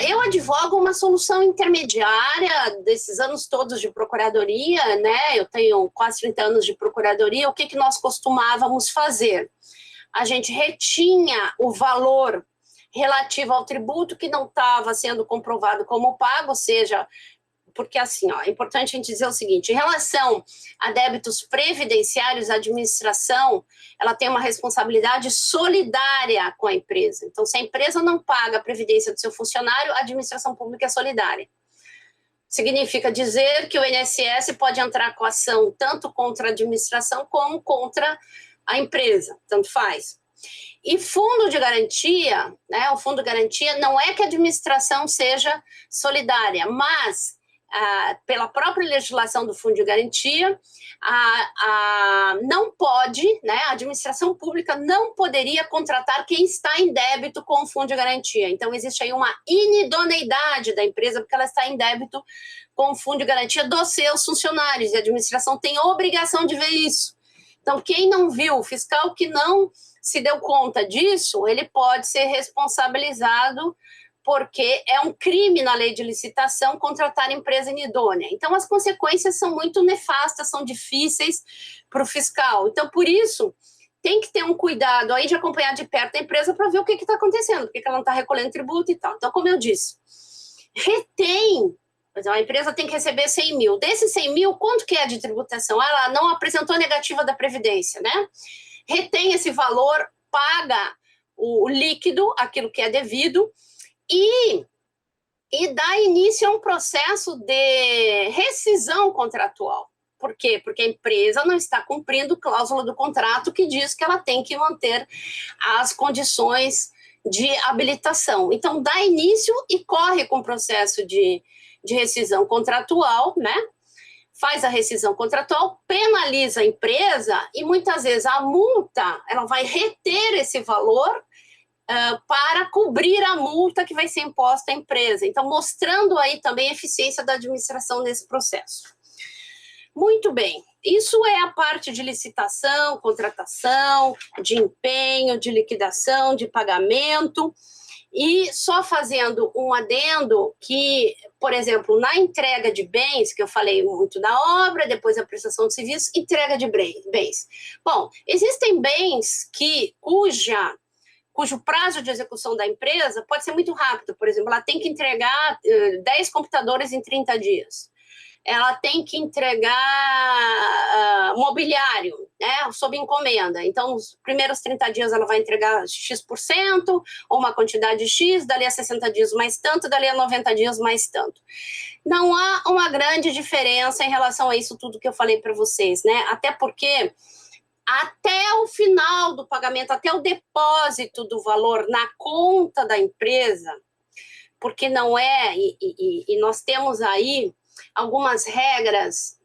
Eu advogo uma solução intermediária desses anos todos de procuradoria, né? Eu tenho quase 30 anos de procuradoria. O que nós costumávamos fazer? A gente retinha o valor relativo ao tributo que não estava sendo comprovado como pago, ou seja, porque assim, ó, é importante a gente dizer o seguinte, em relação a débitos previdenciários, a administração, ela tem uma responsabilidade solidária com a empresa. Então, se a empresa não paga a previdência do seu funcionário, a administração pública é solidária. Significa dizer que o INSS pode entrar com ação tanto contra a administração como contra a empresa, tanto faz. E fundo de garantia, né, o fundo de garantia não é que a administração seja solidária, mas pela própria legislação do fundo de garantia, não pode, né, a administração pública não poderia contratar quem está em débito com o fundo de garantia. Então, existe aí uma inidoneidade da empresa, porque ela está em débito com o fundo de garantia dos seus funcionários, e a administração tem obrigação de ver isso. Então, quem não viu, o fiscal que não se deu conta disso, ele pode ser responsabilizado porque é um crime na lei de licitação contratar empresa inidônea. Então, as consequências são muito nefastas, são difíceis para o fiscal. Então, por isso, tem que ter um cuidado aí de acompanhar de perto a empresa para ver o que está acontecendo, por que ela não está recolhendo tributo e tal. Então, como eu disse, retém. A empresa tem que receber 100 mil. Desses 100 mil, quanto que é de tributação? Ela não apresentou negativa da Previdência, né? Retém esse valor, paga o líquido, aquilo que é devido, e dá início a um processo de rescisão contratual. Por quê? Porque a empresa não está cumprindo cláusula do contrato que diz que ela tem que manter as condições de habilitação. Então, dá início e corre com o processo de rescisão contratual, né? Faz a rescisão contratual, penaliza a empresa e muitas vezes a multa, ela vai reter esse valor para cobrir a multa que vai ser imposta à empresa. Então, mostrando aí também a eficiência da administração nesse processo. Muito bem, isso é a parte de licitação, contratação, de empenho, de liquidação, de pagamento. E só fazendo um adendo que, por exemplo, na entrega de bens, que eu falei muito da obra, depois a prestação de serviço, entrega de bens. Bom, existem bens cujo prazo de execução da empresa pode ser muito rápido. Por exemplo, ela tem que entregar 10 computadores em 30 dias. Ela tem que entregar mobiliário, né, sob encomenda. Então, os primeiros 30 dias ela vai entregar X%, ou uma quantidade X, dali a 60 dias mais tanto, dali a 90 dias mais tanto. Não há uma grande diferença em relação a isso tudo que eu falei para vocês, né? Até porque até o final do pagamento, até o depósito do valor na conta da empresa, porque não é, e nós temos aí algumas regras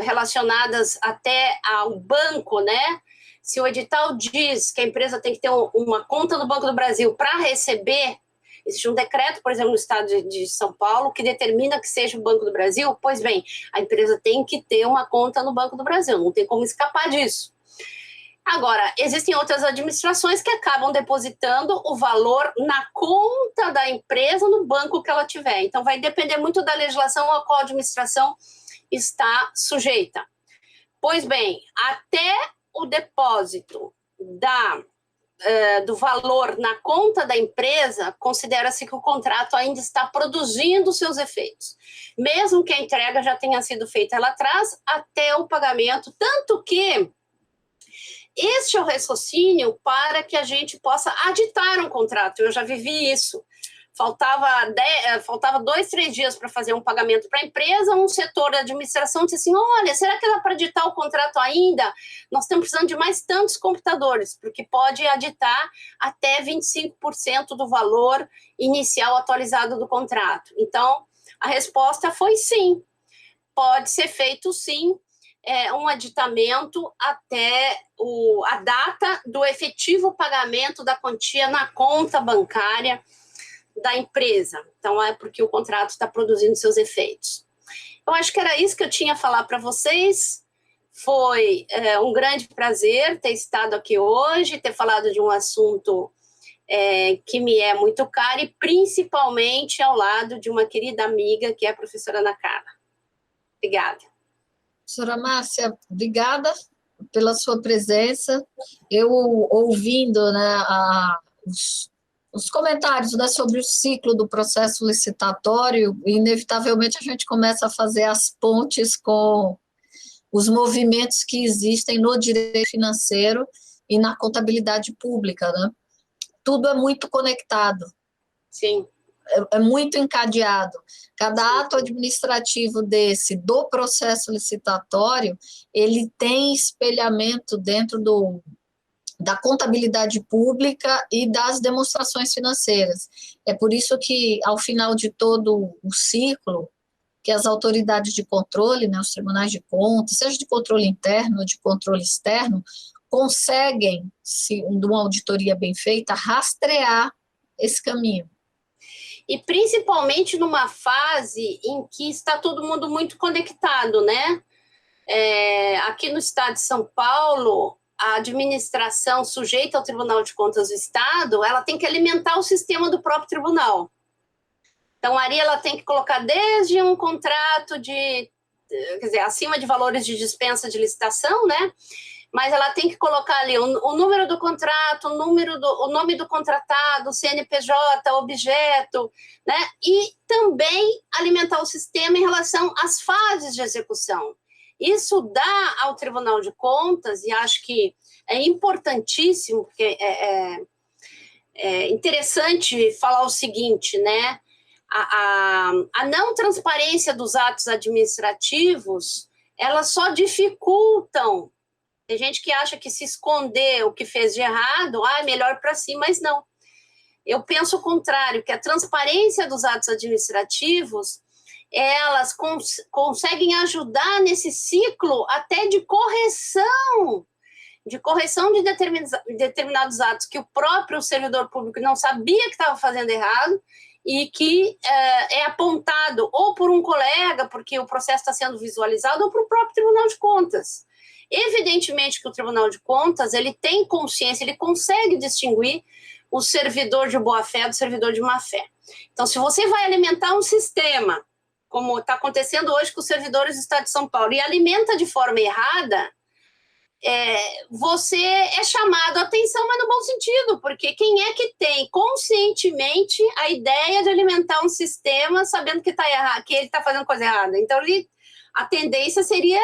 relacionadas até ao banco, né? Se o edital diz que a empresa tem que ter uma conta no Banco do Brasil para receber, existe um decreto, por exemplo, no estado de São Paulo, que determina que seja o Banco do Brasil, pois bem, a empresa tem que ter uma conta no Banco do Brasil, não tem como escapar disso. Agora, existem outras administrações que acabam depositando o valor na conta da empresa no banco que ela tiver. Então, vai depender muito da legislação a qual a administração está sujeita. Pois bem, até o depósito do valor na conta da empresa, considera-se que o contrato ainda está produzindo seus efeitos. Mesmo que a entrega já tenha sido feita lá atrás, até o pagamento, tanto que este é o raciocínio para que a gente possa aditar um contrato. Eu já vivi isso. Faltava 2, 3 dias para fazer um pagamento para a empresa, um setor da administração disse assim, olha, será que dá para aditar o contrato ainda? Nós estamos precisando de mais tantos computadores, porque pode aditar até 25% do valor inicial atualizado do contrato. Então, a resposta foi sim. Pode ser feito sim, um aditamento até a data do efetivo pagamento da quantia na conta bancária da empresa. Então, é porque o contrato está produzindo seus efeitos. Eu acho que era isso que eu tinha a falar para vocês. Foi um grande prazer ter estado aqui hoje, ter falado de um assunto que me é muito cara, e principalmente ao lado de uma querida amiga, que é a professora Ana Carla. Obrigada. Professora Márcia, obrigada pela sua presença. Eu ouvindo, né, os comentários, né, sobre o ciclo do processo licitatório, inevitavelmente a gente começa a fazer as pontes com os movimentos que existem no direito financeiro e na contabilidade pública, né? Tudo é muito conectado. Sim. É muito encadeado. Cada ato administrativo desse, do processo licitatório, ele tem espelhamento dentro da contabilidade pública e das demonstrações financeiras. É por isso que, ao final de todo o ciclo, que as autoridades de controle, né, os tribunais de contas, seja de controle interno ou de controle externo, conseguem, se uma auditoria bem feita, rastrear esse caminho. E principalmente numa fase em que está todo mundo muito conectado, né? Aqui no estado de São Paulo, a administração sujeita ao Tribunal de Contas do Estado, ela tem que alimentar o sistema do próprio tribunal. Então, ali ela tem que colocar desde um contrato quer dizer, acima de valores de dispensa de licitação, né? Mas ela tem que colocar ali o número do contrato, o nome do contratado, o CNPJ, objeto, né? E também alimentar o sistema em relação às fases de execução. Isso dá ao Tribunal de Contas, e acho que é importantíssimo, porque é interessante falar o seguinte, né? A não transparência dos atos administrativos, elas só dificultam. Tem gente que acha que se esconder o que fez de errado, é melhor para si, mas não. Eu penso o contrário, que a transparência dos atos administrativos, elas conseguem ajudar nesse ciclo até de correção de determinados atos que o próprio servidor público não sabia que estava fazendo errado, e que é apontado ou por um colega, porque o processo está sendo visualizado, ou para o próprio Tribunal de Contas. Evidentemente que o Tribunal de Contas, ele tem consciência, ele consegue distinguir o servidor de boa-fé do servidor de má-fé. Então, se você vai alimentar um sistema, como está acontecendo hoje com os servidores do Estado de São Paulo, e alimenta de forma errada, você é chamado a atenção, mas no bom sentido, porque quem é que tem conscientemente a ideia de alimentar um sistema sabendo que está errado, que ele está fazendo coisa errada? Então, a tendência seria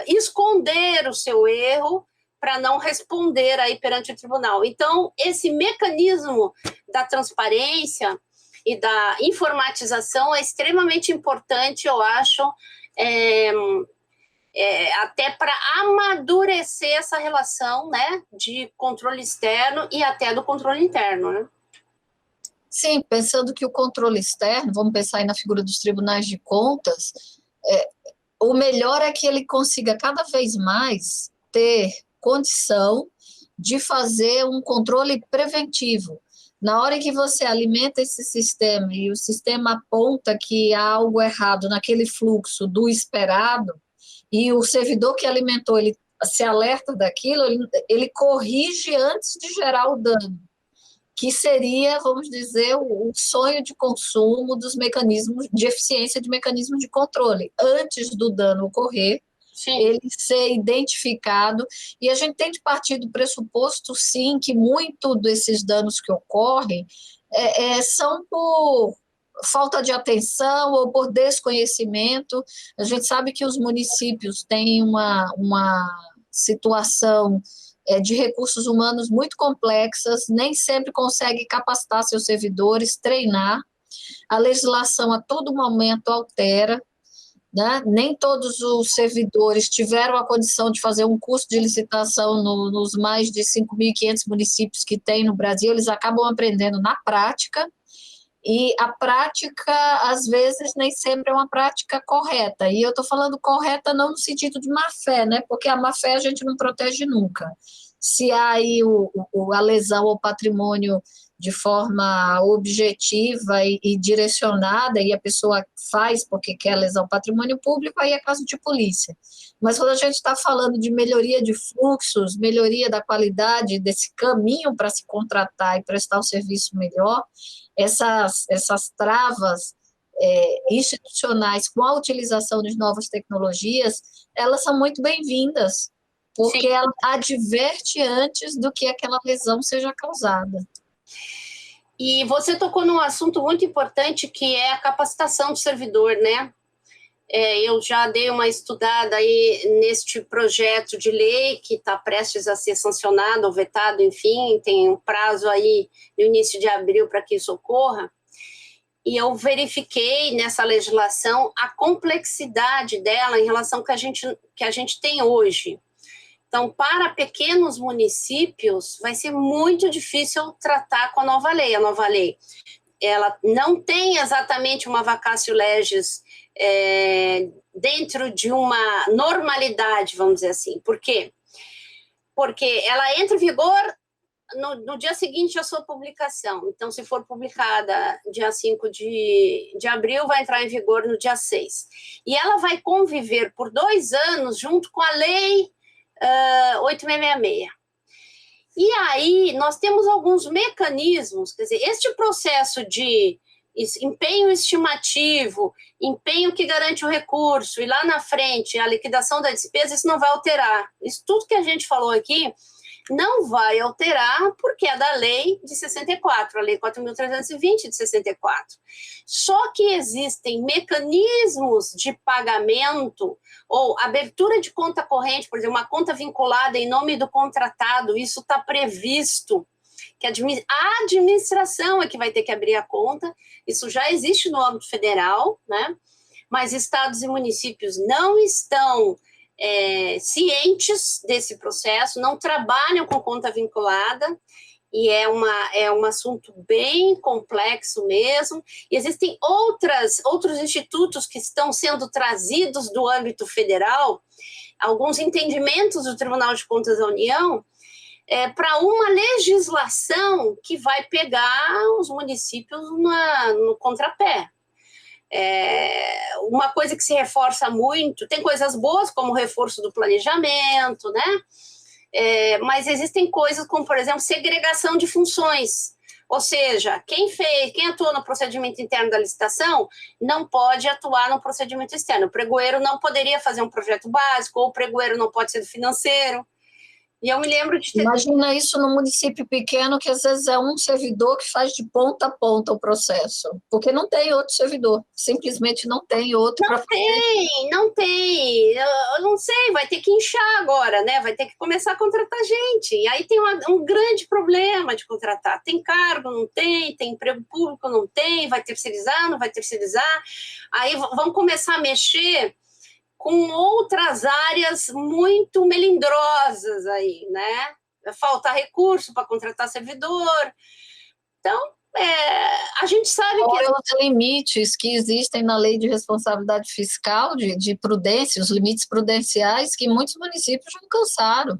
esconder o seu erro para não responder aí perante o tribunal. Então, esse mecanismo da transparência e da informatização é extremamente importante, eu acho, até para amadurecer essa relação, né, de controle externo e até do controle interno, né? Sim, pensando que o controle externo, vamos pensar aí na figura dos tribunais de contas, o melhor é que ele consiga cada vez mais ter condição de fazer um controle preventivo. Na hora que você alimenta esse sistema e o sistema aponta que há algo errado naquele fluxo do esperado, e o servidor que alimentou, ele se alerta daquilo, ele corrige antes de gerar o dano, que seria, vamos dizer, o sonho de consumo dos mecanismos de eficiência de mecanismos de controle. Antes do dano ocorrer, sim, ele ser identificado, e a gente tem de partir do pressuposto, sim, que muito desses danos que ocorrem são por falta de atenção ou por desconhecimento. A gente sabe que os municípios têm uma situação de recursos humanos muito complexas, nem sempre consegue capacitar seus servidores, treinar. A legislação a todo momento altera, né? Nem todos os servidores tiveram a condição de fazer um curso de licitação nos mais de 5.500 municípios que tem no Brasil, eles acabam aprendendo na prática, e a prática, às vezes, nem sempre é uma prática correta. E eu estou falando correta não no sentido de má-fé, né? Porque a má-fé a gente não protege nunca. se há aí a lesão ao patrimônio de forma objetiva e direcionada, e a pessoa faz porque quer lesar o patrimônio público, aí é caso de polícia. Mas quando a gente está falando de melhoria de fluxos, melhoria da qualidade desse caminho para se contratar e prestar um serviço melhor, essas travas institucionais com a utilização de novas tecnologias, elas são muito bem-vindas, porque Sim. ela adverte antes do que aquela lesão seja causada. E você tocou num assunto muito importante, que é a capacitação do servidor, né? Eu já dei uma estudada aí neste projeto de lei que está prestes a ser sancionado ou vetado, enfim, tem um prazo aí no início de abril para que isso ocorra. E eu verifiquei nessa legislação a complexidade dela em relação ao que a gente tem hoje. Então, para pequenos municípios, vai ser muito difícil tratar com a nova lei. A nova lei, ela não tem exatamente uma vacatio legis dentro de uma normalidade, vamos dizer assim. Por quê? Porque ela entra em vigor no dia seguinte à sua publicação. Então, se for publicada dia 5 de abril, vai entrar em vigor no dia 6. E ela vai conviver por 2 anos junto com a lei 8666. E aí, nós temos alguns mecanismos, quer dizer, este processo de empenho estimativo, empenho que garante o recurso, e lá na frente a liquidação da despesa, isso não vai alterar. Isso tudo que a gente falou aqui não vai alterar, porque é da lei de 64, a lei 4.320 de 64. Só que existem mecanismos de pagamento ou abertura de conta corrente, por exemplo, uma conta vinculada em nome do contratado, isso está previsto, que a administração é que vai ter que abrir a conta, isso já existe no âmbito federal, né? Mas estados e municípios não estão cientes desse processo, não trabalham com conta vinculada, e é um assunto bem complexo mesmo. E existem outros institutos que estão sendo trazidos do âmbito federal, alguns entendimentos do Tribunal de Contas da União, para uma legislação que vai pegar os municípios no contrapé. Uma coisa que se reforça muito, tem coisas boas como o reforço do planejamento, né? Mas existem coisas como, por exemplo, segregação de funções, ou seja, quem atuou no procedimento interno da licitação não pode atuar no procedimento externo. O pregoeiro não poderia fazer um projeto básico, ou o pregoeiro não pode ser do financeiro. E eu me lembro de ter... Imagina isso num município pequeno, que às vezes é um servidor que faz de ponta a ponta o processo, porque não tem outro servidor, simplesmente não tem outro para fazer. Não tem, eu não sei, vai ter que inchar agora, né? Vai ter que começar a contratar gente, e aí tem um grande problema de contratar, tem cargo, não tem emprego público, não tem, vai terceirizar, não vai terceirizar, aí vão começar a mexer com outras áreas muito melindrosas aí, né? Vai faltar recurso para contratar servidor. Então, a gente sabe que... Os limites que existem na lei de responsabilidade fiscal, de prudência, os limites prudenciais que muitos municípios já alcançaram.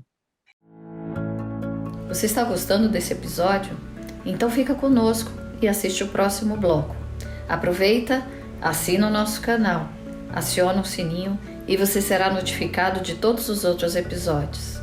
Você está gostando desse episódio? Então fica conosco e assiste o próximo bloco. Aproveita, assina o nosso canal, aciona o sininho e você será notificado de todos os outros episódios.